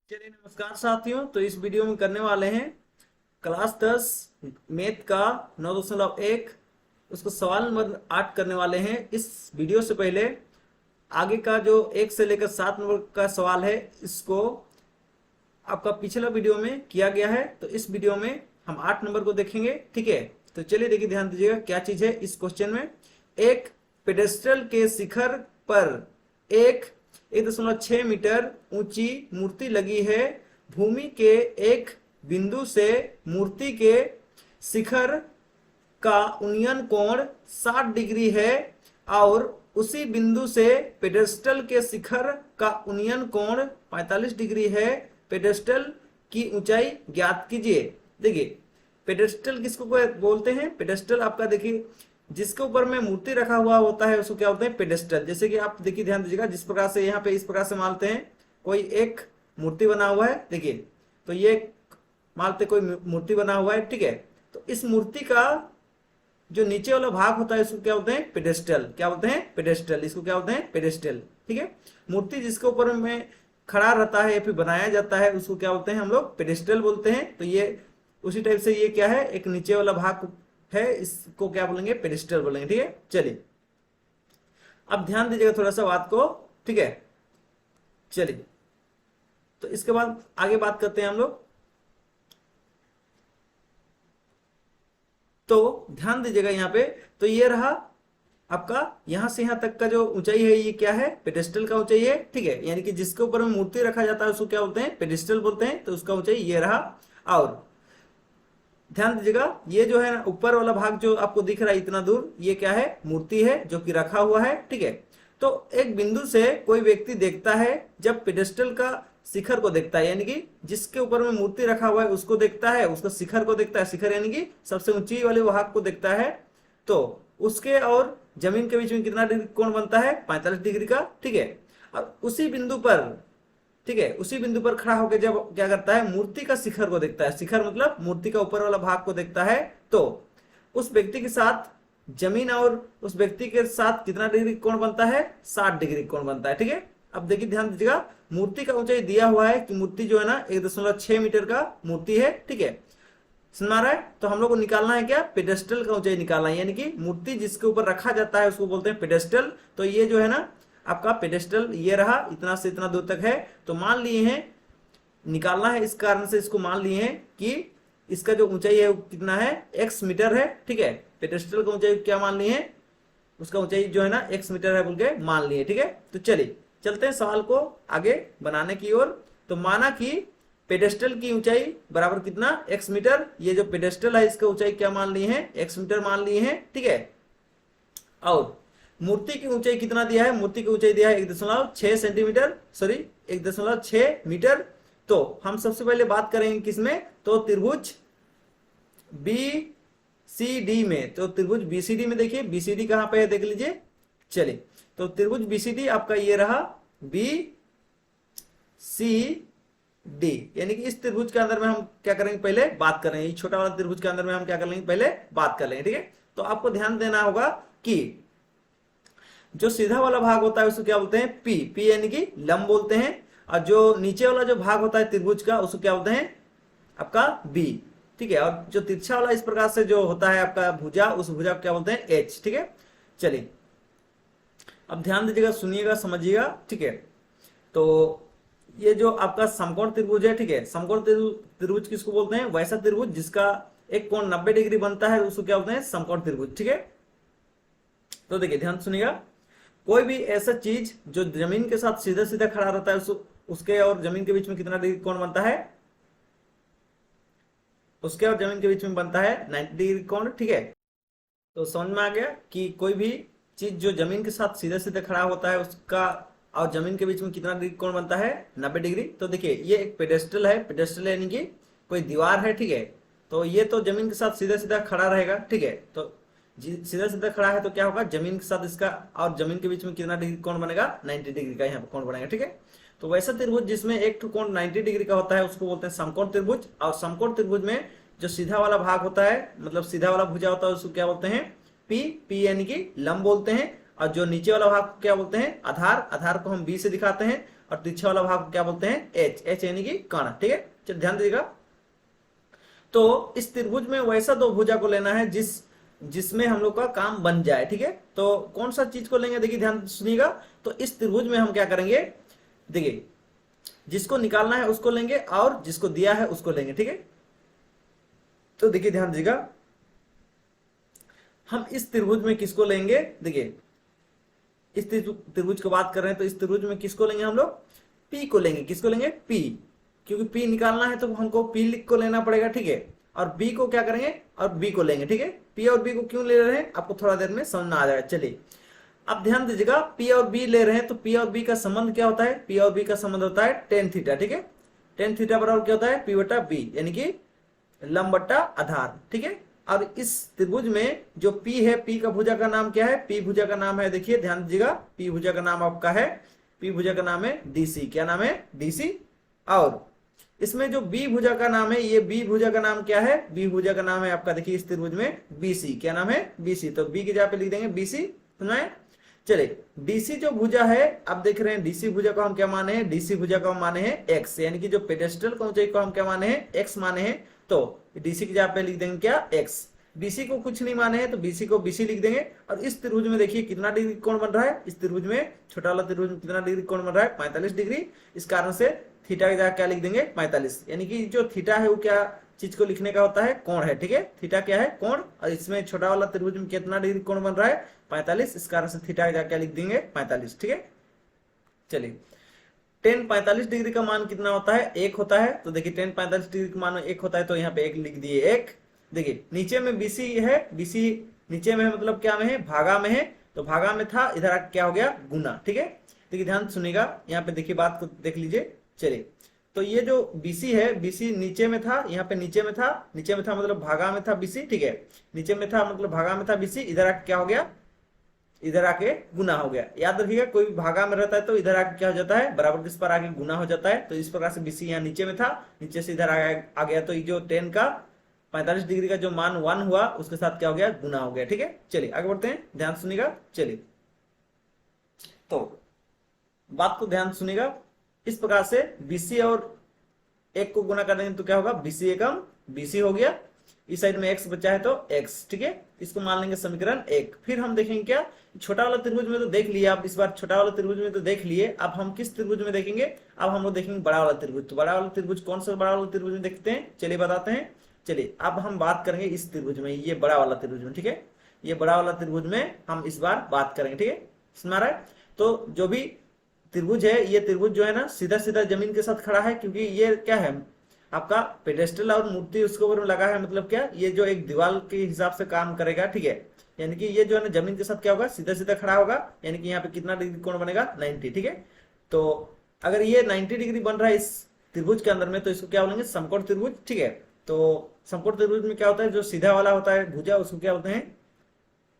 चलिए नमस्कार साथियों। तो इस वीडियो में करने वाले हैं क्लास 10 मैथ का 9.1 उसको सवाल नंबर 8 करने वाले हैं। इस वीडियो से पहले आगे का जो 1 से लेकर 7 नंबर का सवाल है इसको आपका पिछला वीडियो में किया गया है, तो इस वीडियो में हम 8 नंबर को देखेंगे। ठीक है, तो चलिए देखिए, ध्यान दीजिएगा क्या चीज है इस क्वेश्चन में। एक पेडेस्ट्रल के शिखर पर एक 1.6 मीटर ऊंची मूर्ति लगी है। भूमि के एक बिंदु से मूर्ति के शिखर का उन्नयन कोण 60 डिग्री है और उसी बिंदु से पेडेस्टल के शिखर का उन्नयन कोण 45 डिग्री है। पेडेस्टल की ऊंचाई ज्ञात कीजिए। देखिए, पेडेस्टल किसको बोलते हैं? पेडेस्टल आपका देखिए जिसके ऊपर में मूर्ति रखा हुआ होता है उसको क्या बोलते हैं? पेडेस्टल। जैसे कि आप देखिए, ध्यान दीजिएगा, जिस प्रकार से यहाँ पे इस प्रकार से मानते हैं कोई एक मूर्ति बना हुआ है। देखिए, तो ये मानते कोई मूर्ति बना हुआ है। ठीक है, तो इस मूर्ति का जो नीचे वाला भाग होता है इसको क्या बोलते हैं? पेडेस्टल। क्या बोलते हैं? पेडेस्टल। इसको क्या बोलते हैं? पेडेस्टल। ठीक है, मूर्ति जिसके ऊपर में खड़ा रहता है या फिर बनाया जाता है उसको क्या बोलते हैं? हम लोग पेडेस्टल बोलते हैं। तो ये उसी टाइप से ये क्या है? एक नीचे वाला भाग है, इसको क्या बोलेंगे? पेडेस्टल बोलेंगे। ठीक है, चलिए अब ध्यान दीजिएगा थोड़ा सा बात को। ठीक है, चलिए तो इसके बाद आगे बात करते हैं हम लोग। तो ध्यान दीजिएगा यहाँ पे, तो ये रहा आपका यहां से यहां तक का जो ऊंचाई है ये क्या है? पेडेस्टल का ऊंचाई है। ठीक है, यानी कि जिसके ऊपर में मूर्ति रखा जाता है उसको क्या बोलते हैं? पेडेस्टल बोलते हैं। तो उसका ऊंचाई ये रहा। और ध्यान दीजिएगा, ये जो है ना ऊपर वाला भाग जो आपको दिख रहा है इतना दूर, ये क्या है? मूर्ति है जो कि रखा हुआ है। ठीक है, तो एक बिंदु से कोई व्यक्ति देखता है, जब पेडेस्टल का शिखर को देखता है, यानी कि जिसके ऊपर में मूर्ति रखा हुआ है उसको देखता है, उसका शिखर को देखता है। शिखर यानी कि सबसे ऊंची वाले भाग को देखता है। तो उसके और जमीन के बीच में कितना डिग्री कोण बनता है? 45 डिग्री का। ठीक है, और उसी बिंदु पर, ठीक है, उसी बिंदु पर खड़ा होकर जब क्या करता है? मूर्ति का शिखर को देखता है। शिखर मतलब मूर्ति का ऊपर वाला भाग को देखता है। तो उस व्यक्ति के साथ जमीन और उस व्यक्ति के साथ कितना डिग्री कोण बनता है? 60 डिग्री कोण बनता है। ठीक है, अब देखिए ध्यान दीजिएगा, मूर्ति का ऊंचाई दिया हुआ है कि मूर्ति जो है ना 1.6 मीटर का मूर्ति है। ठीक है, समझ आ रहा है? तो हम लोग को निकालना है क्या? पेडेस्टल का ऊंचाई निकालना है, यानी कि मूर्ति जिसके ऊपर रखा जाता है उसको बोलते हैं पेडेस्टल। तो ये जो है ना आपका पेडेस्टल ये रहा, इतना से इतना दूर तक है। तो मान लिए हैं, निकालना है, इस कारण से इसको मान लिए हैं कि इसका जो ऊंचाई है वो कितना है? x मीटर है। ठीक है, पेडेस्टल का ऊंचाई क्या मान लिए हैं? उसका ऊंचाई जो है ना x मीटर है बोल के मान लिए। ठीक है, तो चलिए चलते हैं सवाल को आगे बनाने की ओर। तो माना कि पेडेस्टल की ऊंचाई बराबर कितना? x metre. ये जो पेडेस्टल है इसका ऊंचाई क्या मान लिए हैं? x मीटर मान लिए हैं। ठीक है, और मूर्ति की ऊंचाई कितना दिया है? मूर्ति की ऊंचाई दिया है 1.6 सेंटीमीटर, सॉरी 1.6 मीटर। तो हम सबसे पहले बात करेंगे किसमें? तो त्रिभुज बी सी डी में। तो त्रिभुज बीसीडी में देखिए, बीसीडी कहां पे है देख लीजिए। चलिए, तो त्रिभुज बीसीडी आपका ये रहा बी सी डी, यानी कि इस त्रिभुज के अंदर में हम क्या करेंगे? पहले बात करेंगे छोटा वाला त्रिभुज के अंदर में हम क्या कर लेंगे? पहले बात कर लेंगे। ठीक है, तो आपको ध्यान देना होगा कि जो सीधा वाला भाग होता है उसको क्या बोलते हैं? पी। पी यानी कि लंब बोलते हैं। और जो नीचे वाला जो भाग होता है त्रिभुज का उसको क्या बोलते हैं? आपका बी। ठीक है, और जो तिरछा वाला इस प्रकार से जो होता है आपका भुजा, उस भुजा को क्या बोलते हैं? एच। ठीक है, चलिए अब ध्यान दीजिएगा, सुनिएगा, समझिएगा। ठीक है, तो ये जो आपका समकोण त्रिभुज है, ठीक है, समकोण त्रिभुज किसको बोलते हैं? वैसा त्रिभुज जिसका एक कोण 90 डिग्री बनता है उसको क्या बोलते हैं? समकोण त्रिभुज। ठीक है, तो देखिए ध्यान सुनिएगा, कोई भी ऐसा चीज जो जमीन के साथ सीधा सीधा खड़ा रहता है उसके और जमीन के बीच में कितना डिग्री कोण बनता है? उसके और जमीन के बीच में बनता है 90 डिग्री कोण। ठीक है, तो समझ में आ गया कि कोई भी चीज जो जमीन के साथ सीधे सीधे खड़ा होता है उसका और जमीन के बीच में कितना डिग्री कोण बनता है? 90 डिग्री। तो देखिए ये एक पेडेस्टल है। पेडेस्टल यानी कि कोई दीवार है। ठीक है, तो ये तो जमीन के साथ सीधा सीधा खड़ा रहेगा। ठीक है, तो सीधा सीधा खड़ा है तो क्या होगा? जमीन के साथ इसका और जमीन के बीच में कितना डिग्री कोण बनेगा? 90 डिग्री का यहाँ पर कोण बनेगा। ठीक है, तो वैसा त्रिभुज जिसमें एक कोण 90 डिग्री का होता है उसको बोलते हैं समकोण त्रिभुज। और समकोण त्रिभुज में जो सीधा वाला भाग होता है, मतलब सीधा वाला भुजा होता है, उसको क्या बोलते हैं? पी। पी यानी कि लंब बोलते हैं। और जो नीचे वाला भाग को क्या बोलते हैं? आधार। आधार को हम बी से दिखाते हैं। और तिरछा वाला भाग को क्या बोलते हैं, एच। एच यानी कि कर्ण, ठीक है। चलिए ध्यान दीजिएगा। तो इस त्रिभुज में वैसा दो भुजा को लेना है जिसमें हम लोग का काम बन जाए, ठीक है। तो कौन सा चीज को लेंगे, देखिए ध्यान सुनिएगा। तो इस त्रिभुज में हम क्या करेंगे, देखिए जिसको निकालना है उसको लेंगे और जिसको दिया है उसको लेंगे, ठीक है। तो देखिए ध्यान दीजिएगा, हम इस त्रिभुज में किसको लेंगे, देखिए इस त्रिभुज की बात कर रहे हैं तो इस त्रिभुज में किसको लेंगे हम लोग, पी को लेंगे। किसको लेंगे, पी, क्योंकि पी निकालना है तो हमको पी लिख को लेना पड़ेगा, ठीक है। और बी को क्या करेंगे, और बी को लेंगे, ठीक है। पी और बी को क्यों ले रहे हैं आपको थोड़ा देर में समझ में आ जाएगा। चलिए अब ध्यान दीजिएगा, पी और बी ले रहे हैं तो पी और बी का संबंध क्या होता है, पी और बी का संबंध होता है टेन थीटा, ठीक है। टेन थीटा बराबर क्या होता है, पी बटा बी, यानी कि लंब बटा आधार, ठीक है। और इस त्रिभुज में जो P है, P का भुजा का नाम क्या है, P भुजा का नाम है, देखिए ध्यान दीजिएगा, P भुजा का नाम आपका है, P भुजा का नाम है DC। क्या नाम है, DC। और इसमें जो B भुजा का नाम है, ये B भुजा का नाम क्या है, B भुजा का नाम है आपका, देखिए इस त्रिभुज में BC। क्या नाम है, BC। तो B की जगह पे लिख देंगे BC, सुना है। चलिए DC जो भुजा है, आप देख रहे हैं DC भुजा को हम क्या माने हैं, DC भुजा को हम माने हैं x, यानी कि जो पेडेस्टल का ऊंचाई को हम क्या माने हैं, x माने हैं। तो DC की जगह पे लिख देंगे क्या, x। BC को कुछ नहीं माने हैं तो BC को BC लिख देंगे। और इस त्रिभुज में देखिए कितना डिग्री कोण बन रहा है, इस त्रिभुज में, छोटा वाला त्रिभुज में कितना डिग्री कोण बन रहा है, 45 डिग्री। इस कारण से थीटा की जगह क्या लिख देंगे, 45, यानी कि जो थीटा है वो क्या चीज को लिखने का होता है, कोण है, ठीक है। थीटा क्या है, कोण। और इसमें छोटा वाला त्रिभुज में कितना डिग्री कोण बन रहा है, 45। इस कारण से थीटा की जगह क्या लिख देंगे, 45, ठीक है। चलिए टेन 45 डिग्री का मान कितना होता है, 1 होता है। तो देखिए टेन 45 डिग्री का मान 1 होता है, तो यहाँ पे 1 लिख दिए, 1। देखिए नीचे में BC है, BC नीचे में है, मतलब क्या में है, भागा में है। तो भागा में था, इधर आके क्या हो गया, गुना, ठीक है। देखिए ध्यान सुनिएगा, यहाँ पे देखिए बात को देख लीजिए। चलिए तो ये जो BC है, BC नीचे में था, यहाँ पे नीचे में था, नीचे में था मतलब भागा में था BC, ठीक है। नीचे में था मतलब भागा में था BC, इधर आके क्या हो गया, इधर आके गुना हो गया। याद रखिएगा, कोई भी भागा में रहता है तो इधर आके क्या हो जाता है, बराबर किस पर आगे गुना हो जाता है। तो इस प्रकार से BC यहाँ नीचे में था, नीचे से इधर आ गया, तो ये जो टेन का 45 डिग्री का जो मान 1 हुआ, उसके साथ क्या हो गया, गुना हो गया, ठीक है। चलिए आगे बढ़ते हैं, ध्यान सुनिएगा। चलिए तो बात को ध्यान सुनिएगा, इस प्रकार से BC और 1 को गुना कर देंगे तो क्या होगा, BC एकम BC हो गया। इस साइड में x बचा है तो x, ठीक है। इसको मान लेंगे समीकरण 1। फिर हम देखेंगे क्या, छोटा वाला त्रिभुज में तो देख लिए आप, इस बार छोटा वाला त्रिभुज में तो देख लिए। अब हम किस त्रिभुज में देखेंगे, अब हम लोग देखेंगे बड़ा वाला त्रिभुज। तो बड़ा वाला त्रिभुज कौन सा बड़ा वाला त्रिभुज में देखते हैं, चलिए बताते हैं। चलिए अब हम बात करेंगे इस त्रिभुज में, ये बड़ा वाला त्रिभुज में, ठीक है। ये बड़ा वाला त्रिभुज में हम इस बार बात करेंगे, ठीक है, समझ रहा है। तो जो भी त्रिभुज है, ये त्रिभुज जो है ना सीधा सीधा जमीन के साथ खड़ा है, क्योंकि ये क्या है आपका पेडेस्टल और मूर्ति उसके ऊपर लगा है, मतलब क्या, ये जो एक दीवार के हिसाब से काम करेगा, ठीक है। यानी कि ये जो है ना जमीन के साथ क्या होगा, सीधा सीधा खड़ा होगा, यानी कि यहाँ पे कितना डिग्री कोण बनेगा, 90, ठीक है। तो अगर ये 90 डिग्री बन रहा है इस त्रिभुज के अंदर में, तो इसको क्या बोलेंगे, समकोण त्रिभुज, ठीक है। तो समकोण त्रिभुज में क्या होता है, जो सीधा वाला होता है भुजा, उसको क्या बोलते हैं,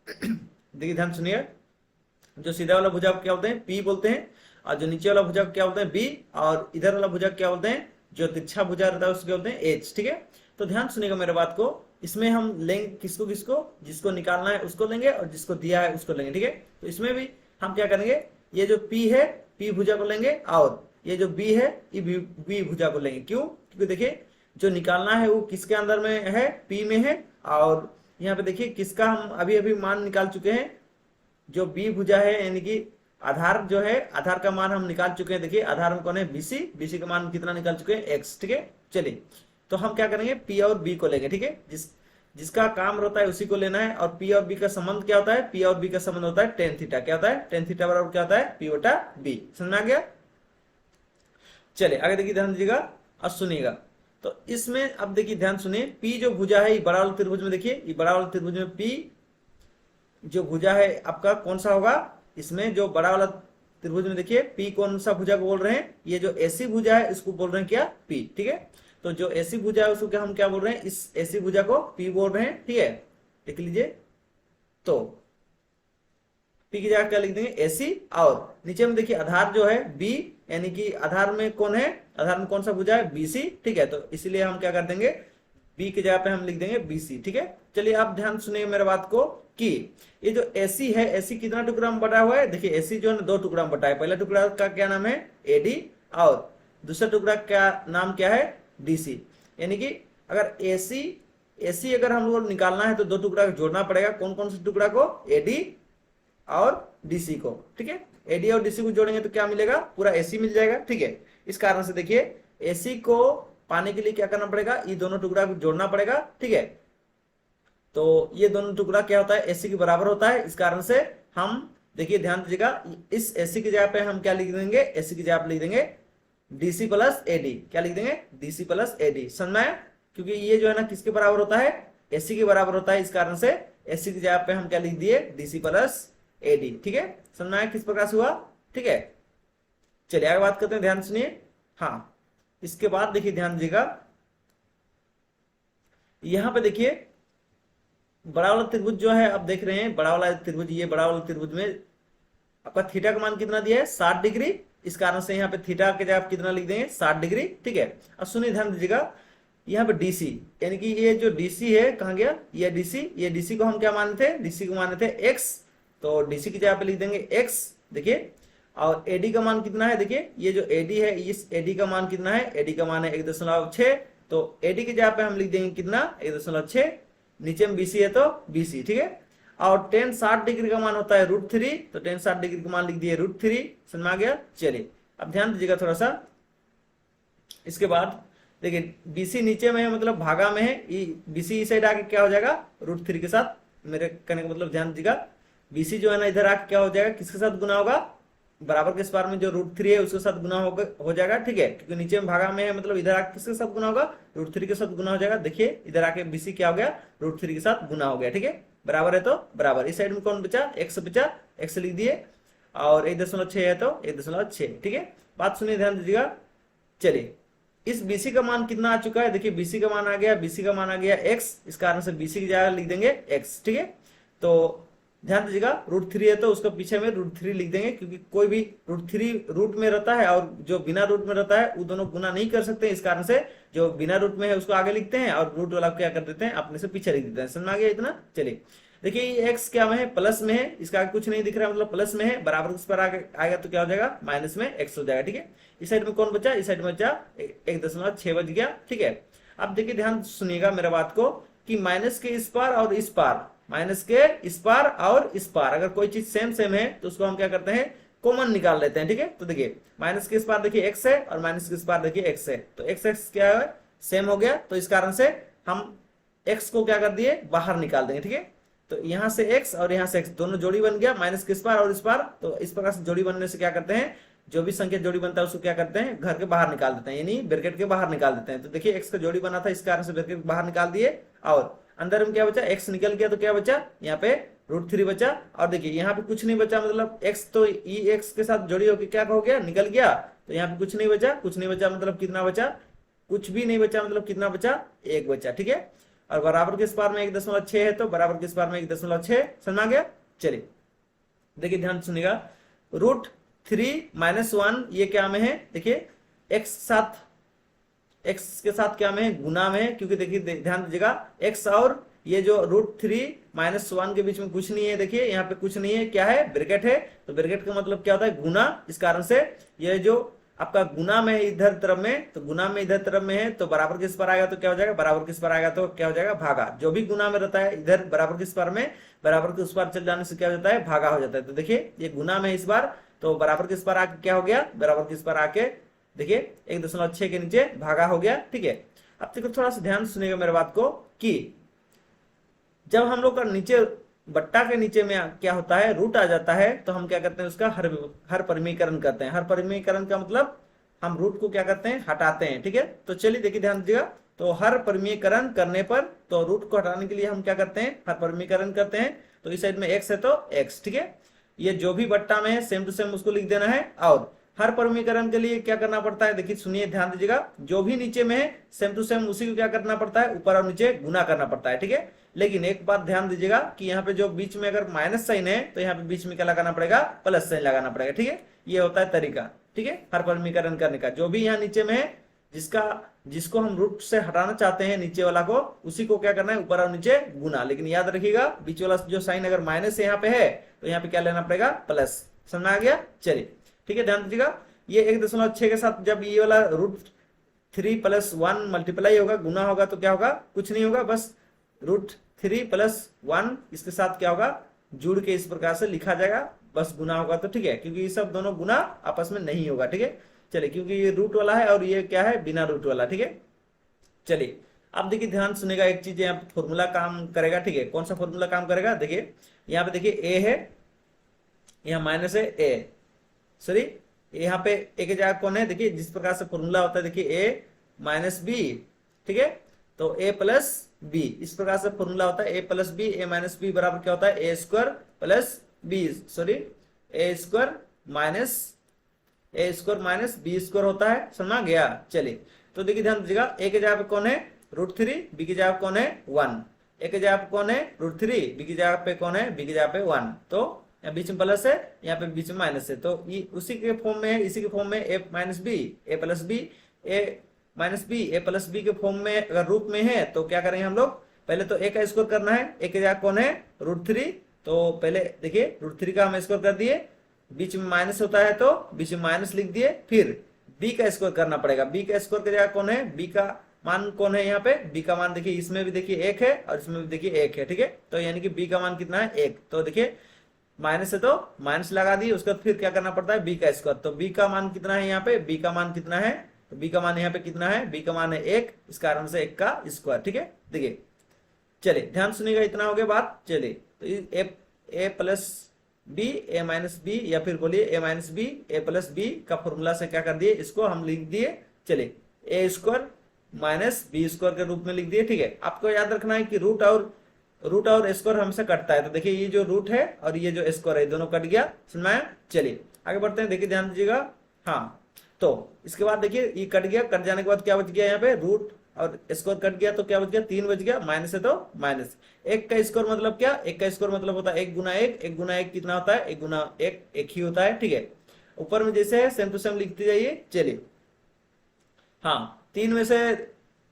देखिए ध्यान सुनिए, जो सीधा वाला भुजा को क्या बोलते हैं, P बोलते हैं। और जो नीचे वाला भुजा को क्या बोलते हैं, B। और इधर वाला भुजा क्या बोलते हैं, जो तिरछा भुजा रहता है उसको बोलते हैं H, ठीक है। तो ध्यान सुनिएगा मेरे बात को, इसमें हम लेंगे किसको किसको, जिसको निकालना है उसको लेंगे और जिसको दिया है उसको लेंगे, ठीक है। तो इसमें भी हम क्या करेंगे, ये जो P है, P भुजा को लेंगे, और ये जो B है, ये B भुजा को लेंगे। क्यों, क्योंकि देखिए जो निकालना है वो किसके अंदर में है, P में है। और यहाँ पे देखिए किसका हम अभी अभी मान निकाल चुके हैं, जो B भुजा है, यानी कि आधार जो है, आधार का मान हम निकाल चुके हैं। देखिए आधार में कौन है, BC, BC का मान कितना निकाल चुके हैं, x, ठीक है। चलिए तो हम क्या करेंगे, P और B को लेंगे, ठीक है। जिसका काम रहता है उसी को लेना है। और P और B का संबंध क्या होता है, P और B का संबंध होता है टेन थीटा। क्या होता है, टेन थीटा बराबर क्या होता है, P बटा B। समझ में आ गया। चलिए आगे देखिए, ध्यान दीजिएगा और सुनिएगा। तो इसमें अब देखिए ध्यान सुनिए, P जो भुजा है, ये बड़ा वाला त्रिभुज में, देखिए ये बड़ा वाला त्रिभुज में P जो भुजा है आपका कौन सा होगा, इसमें जो बड़ा वाला त्रिभुज में देखिए P कौन सा भुजा को बोल रहे हैं, ये जो AC भुजा है इसको बोल रहे हैं क्या, P, ठीक है। तो जो AC भुजा है उसको क्या हम क्या बोल रहे हैं, इस AC भुजा को P बोल रहे हैं, ठीक है, लिख लीजिए। तो P की जगह क्या लिख देंगे, AC। और नीचे में देखिए आधार जो है B, यानी कि आधार में कौन है, आधार में कौन सा भुजा है, BC, ठीक है। तो इसीलिए हम क्या कर देंगे, बी की जगह पे हम लिख देंगे बीसी, ठीक है। चलिए आप ध्यान सुनिए मेरे बात को कि ये जो एसी है, एसी कितना टुकड़ा में बटा हुआ है, देखिए एसी जो है ना 2 टुकड़ा में बटा है। पहला टुकड़ा का क्या नाम है, एडी, और दूसरा टुकड़ा का नाम क्या है, डीसी। यानी कि अगर एसी अगर हम लोग निकालना है तो 2 टुकड़ा जोड़ना पड़ेगा। कौन कौन से टुकड़ा को, एडी और डीसी को, ठीक है। एडी और डीसी को जोड़ेंगे तो क्या मिलेगा, पूरा एसी मिल जाएगा, ठीक है। इस कारण से देखिए एसी को पाने के लिए क्या करना पड़ेगा, ये दोनों टुकड़ा को जोड़ना पड़ेगा, ठीक है। तो ये दोनों टुकड़ा क्या होता है, एसी के बराबर होता है। इस कारण से हम देखिए ध्यान दीजिएगा, इस एसी की जगह पे हम क्या लिख देंगे, एसी की जगह पे लिख देंगे डीसी प्लस एडी। क्या लिख देंगे, डीसी प्लस एडी। समझ में आया? क्योंकि ये जो है ना किसके बराबर होता है, एसी के बराबर होता है। इस कारण से एसी की जगह पे हम क्या लिख दिए, डीसी प्लस एडी, ठीक है। समझ में आया किस प्रकार से हुआ, ठीक है। चलिए आगे बात करते हैं, ध्यान सुनिए। हाँ, इसके बाद देखिए ध्यान दीजिएगा, यहां पे देखिए बड़ा वाला त्रिभुज जो है आप देख रहे हैं, बड़ा वाला त्रिभुज, ये बड़ा वाला त्रिभुज में आपका थीटा का मान कितना दिया है, 60 डिग्री। इस कारण से यहाँ पे थीटा के जगह आप कितना लिख देंगे, 60 डिग्री, ठीक है। अब सुनिए ध्यान दीजिएगा, यहाँ पे डीसी, यानी कि ये जो डीसी है कहाँ गया, ये डीसी को हम क्या माने थे, डीसी को माने थे एक्स, तो डीसी की जगह पे लिख देंगे एक्स, देखिए। और एडी का मान कितना है, देखिए ये जो एडी है, इस एडी का मान कितना है, एडी का मान है 1.6, तो एडी की जगह पे हम लिख देंगे कितना, 1.6, नीचे में बीसी है तो बीसी, ठीक है। और tan 60 डिग्री का मान होता है √3, तो tan 60 डिग्री का मान लिख दिए √3। समझ में आ गया? चलिए अब ध्यान दीजिएगा थोड़ा सा। इसके बाद देखिए बीसी नीचे में है, मतलब भागा में है, बीसी इस साइड आके क्या हो जाएगा, √3 के साथ, मेरे कहने का मतलब ध्यान दीजिएगा, बीसी जो है ना इधर आके क्या हो जाएगा, किसके साथ गुना होगा, बराबर के स्क्वायर में जो √3 है उसके साथ गुना हो जाएगा, ठीक है। क्योंकि नीचे में भागा में है, मतलब इधर आके किसके साथ गुना होगा, √3 के साथ गुना हो जाएगा। देखिए इधर आके बीसी क्या हो गया, √3 के साथ गुना हो गया, ठीक है। बराबर है तो बराबर, इस साइड में कौन बचा, एक्स बचा, एक्स लिख दिए, और 1.6 है तो 1.6, ठीक है। बात सुनिए ध्यान दीजिएगा। चलिए इस बीसी का मान कितना आ चुका है, देखिए बीसी का मान आ गया, बीसी का मान आ गया एक्स, इस कारण से बीसी की जगह लिख देंगे एक्स, ठीक है। तो ध्यान दीजिएगा √3 है तो उसका पीछे में √3 लिख देंगे, क्योंकि कोई भी √3 रूट में रहता है और जो बिना रूट में रहता है वो दोनों गुना नहीं कर सकते। इस कारण से जो बिना रूट में है उसको आगे लिखते हैं और रूट वाला क्या कर देते हैं, अपने से पीछे लिख देते हैं। समझ में आ गया इतना? चलिए देखिए ये एक्स क्या में है, प्लस में है, इसका कुछ नहीं दिख रहा है, मतलब प्लस में है, बराबर उस पर आएगा तो क्या हो जाएगा, माइनस में एक्स हो जाएगा, ठीक है। इस साइड में कौन बचा, इस साइड में बचा 1.6 बच गया, ठीक है। अब देखिए ध्यान सुनिएगा मेरा बात को, कि माइनस के इस पार और इस पार, माइनस के इस पार और इस पार अगर कोई चीज सेम सेम है तो उसको हम क्या करते हैं, कॉमन निकाल लेते हैं, ठीक है। तो देखिए माइनस के इस पार देखिए एक्स है और माइनस के इस पार देखिए एक्स है, तो एक्स एक्स क्या है, सेम हो गया, तो इस कारण से हम एक्स को क्या कर दिए, बाहर निकाल देंगे, ठीक है। तो यहां से एक्स और यहां से एक्स दोनों जोड़ी बन गया, माइनस के इस पार और इस पार। तो इस प्रकार से जोड़ी बनने से क्या करते हैं, जो भी संख्या जोड़ी बनता है उसको क्या करते हैं, घर के बाहर निकाल देते हैं, यानी ब्रैकेट के बाहर निकाल देते हैं। तो देखिए एक्स का जोड़ी बना था, इस कारण से ब्रैकेट के बाहर निकाल दिए, और अंदर में क्या बचा, एक्स निकल गया, तो क्या बचा, यहाँ पे √3 बचा। और देखिए यहाँ पे कुछ नहीं बचा, मतलब एक्स तो ई एक्स के साथ जोड़ी होकर क्या हो गया, निकल गया, तो यहाँ पे कुछ नहीं बचा, कुछ नहीं बचा मतलब कितना बचा, कुछ भी नहीं बचा, मतलब कितना बचा, 1 बचा, ठीक है। और बराबर के इस पार में 1.6 है तो बराबर के इस पार में 1.6, समझ आ गया। चलिए देखिए ध्यान सुनिएगा, √3 - 1 ये क्या में है, देखिए एक्स के साथ क्या में है, गुना में है, क्योंकि देखिए ध्यान दीजिएगा एक्स और ये जो √3 - 1 के बीच में कुछ नहीं है, देखिए यहाँ पे कुछ नहीं है, क्या है, ब्रैकेट है, तो ब्रैकेट का मतलब क्या होता है, गुना। इस कारण से ये जो आपका गुना में इधर तरफ में, तो गुना में इधर तरफ में है, तो बराबर किस पर आएगा तो क्या हो जाएगा, बराबर किस पर आएगा तो क्या हो जाएगा, भागा। जो भी गुना में रहता है इधर बराबर किस पर में, बराबर के उस पार चल जाने से क्या हो जाता है, भागा हो जाता है। तो देखिए ये गुना में इस बार, तो बराबर किस पर आके क्या हो गया, बराबर किस पर आके देखिए 1.6 के नीचे भागा हो गया, ठीक है। अब देखो थोड़ा सा ध्यान सुनिएगा मेरे बात को, कि जब हम लोग का नीचे बट्टा के नीचे में क्या होता है, रूट आ जाता है, तो हम क्या करते हैं, उसका हर परिमीकरण करते हैं। हर परिमीकरण का मतलब हम रूट को क्या करते हैं, हटाते हैं, ठीक है। तो चलिए देखिए ध्यान दीजिएगा, तो हर परिमीकरण करने पर, तो रूट को हटाने के लिए हम क्या करते हैं, हर परिमीकरण करते हैं। तो इस साइड में एक्स है तो एक्स, ठीक है। ये जो भी बट्टा में है सेम टू सेम उसको लिख देना है। और हर परिमीकरण के लिए क्या करना पड़ता है, देखिए सुनिए ध्यान दीजिएगा, जो भी नीचे में है सेम टू सेम उसी को क्या करना पड़ता है, ऊपर और नीचे गुना करना पड़ता है, ठीक है। लेकिन एक बात ध्यान दीजिएगा कि यहाँ पे जो बीच में अगर माइनस साइन है तो यहाँ पे बीच में क्या लगाना पड़ेगा, प्लस साइन लगाना पड़ेगा, ठीक है। ये होता है तरीका, ठीक है, हर परिमीकरण करने का। जो भी यहाँ नीचे में है जिसका जिसको हम रूट से हटाना चाहते हैं नीचे वाला को, उसी को क्या करना है, ऊपर और नीचे गुना। लेकिन याद रखिएगा बीच वाला जो साइन अगर माइनस यहाँ पे है तो यहाँ पे क्या लेना पड़ेगा, प्लस। समझ में आ गया? चलिए ठीक है, ध्यान दीजिएगा। ये 1.6 के साथ जब ये वाला √3 + 1 मल्टीप्लाई होगा, गुना होगा, तो क्या होगा, कुछ नहीं होगा, बस √3 + 1 इसके साथ क्या होगा, जुड़ के इस प्रकार से लिखा जाएगा, बस गुना होगा तो ठीक है, क्योंकि ये सब दोनों गुना आपस में नहीं होगा। ठीक है, चलिए, क्योंकि ये रूट वाला है और ये क्या है, बिना रूट वाला। ठीक है, चलिए अब देखिए ध्यान सुनेगा, एक चीज यहाँ पे फॉर्मूला काम करेगा। ठीक है, कौन सा फॉर्मूला काम करेगा, देखिए यहाँ पे देखिए ए है, यहाँ माइनस है, ए सॉरी यहाँ पे ए के जगह कौन है, देखिए जिस प्रकार से फॉर्मूला होता है, देखिए ए माइनस बी। ठीक है, तो ए प्लस बी, इस प्रकार से फॉर्मूला होता है, ए प्लस बी, ए माइनस बी बराबर क्या होता है, ए स्क्वायर प्लस बी, सॉरी ए स्क्वायर माइनस बी स्क्वायर होता है। समझ गया? चलिए, तो देखिए ध्यान दीजिएगा, ए के जगह पे कौन है, √3, बी की जगह पे कौन है, 1। ए के जगह पे कौन है, √3, बी की जगह पे कौन है, बी की जगह पे 1। तो यहाँ बीच में प्लस है, यहाँ पे बीच में माइनस है, तो ये उसी के फॉर्म में है, इसी के फॉर्म में ए माइनस बी, ए प्लस बी, ए माइनस बी, ए प्लस बी के फॉर्म में अगर रूप में है तो क्या करेंगे हम लोग, पहले तो ए का स्क्वायर करना है। ए के जगह कौन है, √3, तो पहले देखिए √3 का हम स्क्वायर कर दिए, बीच में माइनस होता है तो बीच में माइनस लिख दिए, फिर बी का स्क्वायर करना पड़ेगा। बी का स्क्वायर की जगह कौन है, बी का मान कौन है, यहाँ पे बी का मान देखिए, इसमें भी देखिए 1 है और इसमें भी देखिए 1 है। ठीक है, तो यानी कि बी का मान कितना है, 1। तो देखिए माइनस है तो माइनस लगा दिए, उसके बाद फिर क्या करना पड़ता है, बी का स्क्वायर। तो बी का मान कितना है, यहाँ पे बी का मान कितना है, तो बी का मान यहाँ पे कितना है, बी का मान है 1, इस कारण से 1 का स्क्वायर। ठीक है, देखिए चलिए ध्यान सुनिएगा, इतना हो गया बात। चलिए, तो ए प्लस बी, ए माइनस बी, या फिर बोलिए ए माइनस बी, ए प्लस बी का फॉर्मूला से क्या कर दिए, इसको हम लिख दिए। चलिए, ए स्क्वायर माइनस बी स्क्वायर के रूप में लिख दिए। ठीक है, आपको याद रखना है कि रूट और स्क्वायर हमसे कटता है, तो देखिए ये जो रूट है और ये जो स्क्वायर है, दोनों कट गया। समझ में आया? चलिए आगे बढ़ते हैं, देखिए ध्यान दीजिएगा। हाँ, तो इसके बाद देखिए ये कट गया, कट जाने के बाद क्या बच गया, यहाँ पे रूट और स्क्वायर कट गया, तो क्या बच गया, 3 बच गया, माइनस है तो माइनस। 1 का स्क्वायर मतलब क्या, 1 का स्क्वायर मतलब होता है 1 गुना 1, 1 गुना 1 कितना होता है, 1 गुना 1 1 ही होता है। ठीक है, ऊपर में जैसे है सेम टू सेम लिखते जाइए। चलिए, हाँ, 3 में से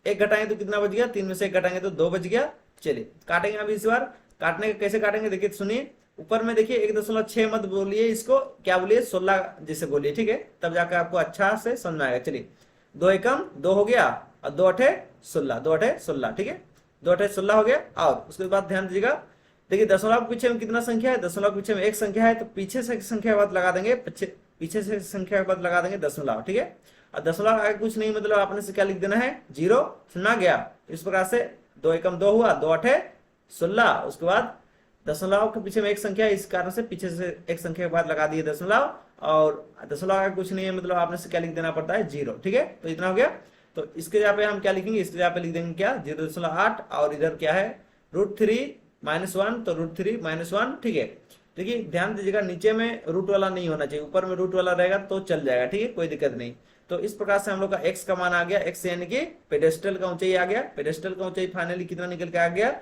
1 घटाएंगे तो कितना बच गया, 3 में से 1 घटाएंगे तो 2 बच गया। चलिए काटेंगे अभी, इस बार काटने का कैसे काटेंगे, देखिए सुनिए। ऊपर में देखिए 1.6 मत बोलिए, इसको क्या बोलिए, 16 जैसे बोलिए। ठीक है, तब जाकर आपको अच्छा से समझ में आएगा। चलिए, 2 एकम 2 हो गया और 2 अठे 16, 2 अठे 16। ठीक है, 2 अठे 16 हो गया। और उसके बाद ध्यान दीजिएगा, देखिए दशमलव के पीछे में कितना संख्या है, दशमलव के पीछे में 1 संख्या है, तो पीछे से संख्या के बाद लगा देंगे, पीछे से संख्या के बाद लगा देंगे दशमलव। ठीक है, और दशमलव आगे कुछ नहीं, मतलब आपने से क्या लिख देना है, 0। सुना गया? इस प्रकार से 2 एकम 2 हुआ, 2 अठे 16। उसके बाद दशमलव के पीछे में 1 संख्या है, इस कारण से पीछे से 1 संख्या के बाद लगा दिए दशमलव, और दशमलव आगे कुछ नहीं है, मतलब आपने से क्या लिख देना पड़ता है, 0। ठीक है, तो इतना हो गया। तो इसके जगह पे हम क्या लिखेंगे, इसके जगह पे लिख देंगे क्या, 0.8, और इधर क्या है, √3 - 1, तो √3 - 1। ठीक है, देखिए ध्यान दीजिएगा, नीचे में रूट वाला नहीं होना चाहिए, ऊपर में रूट वाला रहेगा तो चल जाएगा। ठीक है, कोई दिक्कत नहीं। तो इस प्रकार से हम लोग का x का मान आ गया, x यानी कि पेडेस्टल का ऊंचाई आ गया। पेडेस्टल का ऊंचाई फाइनली कितना निकल के आ गया,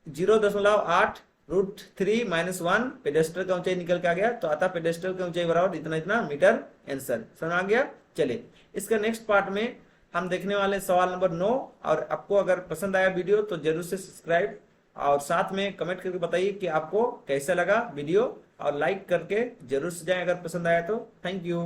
0.8 √3 - 1 पेडेस्टल का ऊंचाई निकल के आ गया। तो अतः पेडेस्टल का ऊंचाई बराबर इतना इतना मीटर, आंसर समझ आ गया। चलिए, इसका नेक्स्ट पार्ट में हम देखने वाले सवाल नंबर 9। और आपको अगर पसंद आया वीडियो तो जरूर से सब्सक्राइब और साथ में कमेंट करके बताइए कि आपको कैसा लगा वीडियो, और लाइक करके जरूर से जाएं अगर पसंद आया तो। Thank you.